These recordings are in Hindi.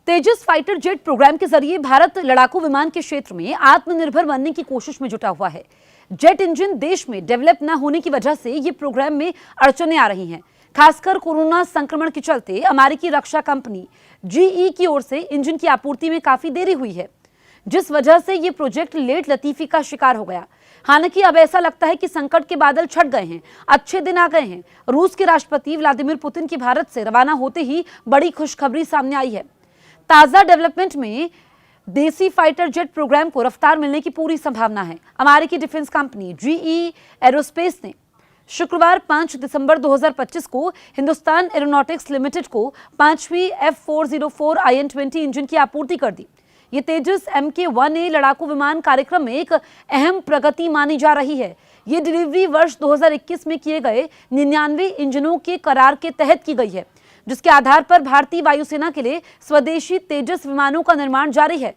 तेजस फाइटर जेट प्रोग्राम के जरिए भारत लड़ाकू विमान के क्षेत्र में आत्मनिर्भर बनने की कोशिश में जुटा हुआ है। जेट इंजन देश में डेवलप न होने की वजह से ये प्रोग्राम में अड़चनें आ रही हैं। खासकर कोरोना संक्रमण के चलते अमेरिकी रक्षा कंपनी जीई की ओर से इंजन की आपूर्ति में काफी देरी हुई है, जिस वजह से ये प्रोजेक्ट लेट लतीफी का शिकार हो गया। हालांकि अब ऐसा लगता है कि संकट के बादल छट गए हैं, अच्छे दिन आ गए हैं। रूस के राष्ट्रपति व्लादिमीर पुतिन की भारत से रवाना होते ही बड़ी खुशखबरी सामने आई है। ताजा डेवलपमेंट में देसी फाइटर जेट प्रोग्राम को रफ्तार मिलने की पूरी संभावना है। अमेरिकी डिफेंस कंपनी जीई एरोस्पेस ने शुक्रवार 5 दिसंबर 2025 को हिंदुस्तान एरोनॉटिक्स लिमिटेड को 5वीं F404 IN-20 इंजन की आपूर्ति कर दी। ये तेजस Mk-1A लड़ाकू विमान कार्यक्रम में एक अहम प्रगति मानी जा रही है। ये डिलीवरी वर्ष 2021 में किए गए 99 इंजनों के करार के तहत की गई है, जिसके आधार पर भारतीय वायुसेना के लिए स्वदेशी तेजस विमानों का निर्माण जारी है।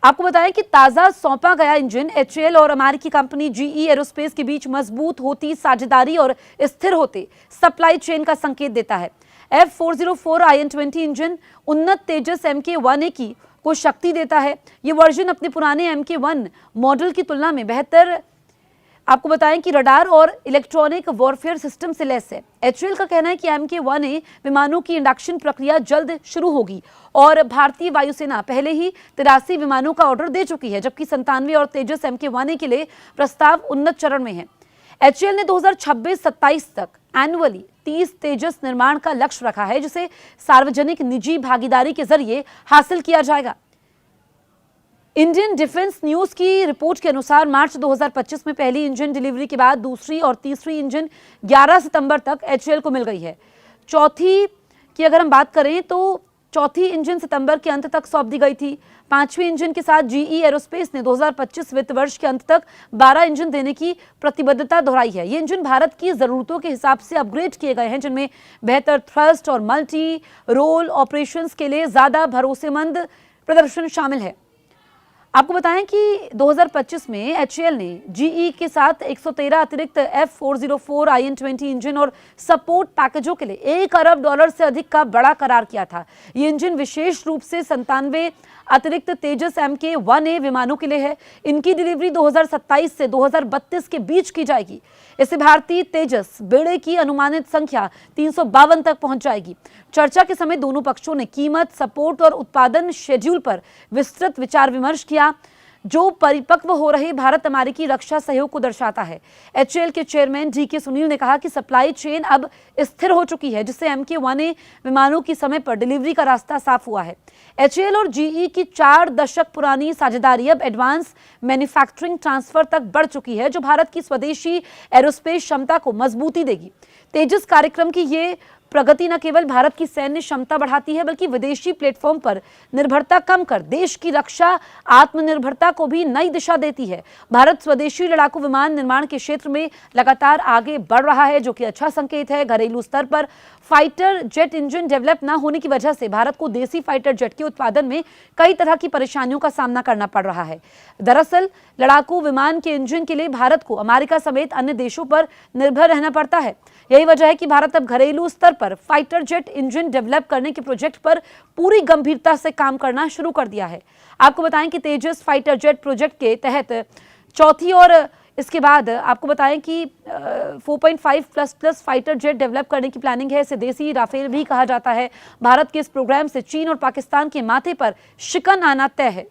आपको बताएं कि ताजा सौंपा गया इंजन HAL और अमेरिकी कंपनी जीई एरोस्पेस के बीच मजबूत होती साझेदारी और स्थिर होते सप्लाई चेन का संकेत देता है। F404 IN-20 इंजन उन्नत तेजस Mk-1A को शक्ति देता है। ये वर्जन अपने पुराने Mk-1 मॉडल की तुलना में बेहतर, आपको बताएं कि रडार और इलेक्ट्रॉनिक वॉरफेयर सिस्टम से लैस है। HAL का कहना है कि Mk-1A विमानों की इंडक्शन प्रक्रिया जल्द शुरू होगी और भारतीय वायुसेना पहले ही 83 विमानों का ऑर्डर दे चुकी है, जबकि 97 और तेजस Mk-1A के लिए प्रस्ताव उन्नत चरण में है। HAL ने 2026-27 तक एनुअली 30 तेजस निर्माण का लक्ष्य रखा है, जिसे सार्वजनिक निजी भागीदारी के जरिए हासिल किया जाएगा। इंडियन डिफेंस न्यूज की रिपोर्ट के अनुसार मार्च 2025 में पहली इंजन डिलीवरी के बाद दूसरी और तीसरी इंजन 11 सितंबर तक HAL को मिल गई है। चौथी की अगर हम बात करें तो चौथी इंजन सितंबर के अंत तक सौंप दी गई थी। 5वीं इंजन के साथ जीई एरोस्पेस ने 2025 वित्त वर्ष के अंत तक 12 इंजन देने की प्रतिबद्धता दोहराई है। ये इंजन भारत की जरूरतों के हिसाब से अपग्रेड किए गए हैं, जिनमें बेहतर थ्रस्ट और मल्टी रोल ऑपरेशंस के लिए ज्यादा भरोसेमंद प्रदर्शन शामिल है। आपको बताएं कि 2025 में HAL ने जीई के साथ 113 अतिरिक्त F404 IN-20 इंजन और सपोर्ट पैकेजों के लिए $1 अरब से अधिक का बड़ा करार किया था। ये इंजन विशेष रूप से 97 अतिरिक्त तेजस Mk-1A विमानों के लिए है। इनकी डिलीवरी 2027 से 2032 के बीच की जाएगी। इससे भारतीय तेजस बेड़े की अनुमानित संख्या 352 तक पहुंच जाएगी। चर्चा के समय दोनों पक्षों ने कीमत, सपोर्ट और उत्पादन शेड्यूल पर विस्तृत विचार विमर्श किया, जो परिपक्व हो रहे भारत अमेरिकी रक्षा सहयोग को दर्शाता है। HAL के चेयरमैन DK सुनील ने कहा कि सप्लाई चेन अब स्थिर हो चुकी है, जिससे Mk-1A विमानों की समय पर डिलीवरी का रास्ता साफ हुआ है। HAL और GE की 4 दशक पुरानी साझेदारी अब एडवांस मैन्युफैक्चरिंग ट्रांसफर तक बढ़ चुकी है, जो भारत की स्वदेशी एरोस्पेस क्षमता को मजबूती देगी। तेजस कार्यक्रम की ये प्रगति न केवल भारत की सैन्य क्षमता बढ़ाती है, बल्कि विदेशी प्लेटफॉर्म पर निर्भरता कम कर देश की रक्षा आत्मनिर्भरता को भी नई दिशा देती है। भारत स्वदेशी लड़ाकू विमान निर्माण के क्षेत्र में लगातार आगे बढ़ रहा है, जो कि अच्छा संकेत है। घरेलू स्तर पर फाइटर जेट इंजन डेवलप न होने की वजह से भारत को देसी फाइटर जेट के उत्पादन में कई तरह की परेशानियों का सामना करना पड़ रहा है। दरअसल लड़ाकू विमान के इंजन के लिए भारत को अमेरिका समेत अन्य देशों पर निर्भर रहना पड़ता है। यही वजह है कि भारत अब घरेलू स्तर पर फाइटर जेट इंजन डेवलप करने के प्रोजेक्ट पर पूरी गंभीरता से काम करना शुरू कर दिया है। आपको बताएं कि तेजस फाइटर जेट प्रोजेक्ट के तहत चौथी और इसके बाद आपको बताएं कि 4.5++ फाइटर जेट डेवलप करने की प्लानिंग है। इसे देसी राफेल भी कहा जाता है। भारत के इस प्रोग्राम से चीन और पाकिस्तान के माथे पर शिकन आना तय है।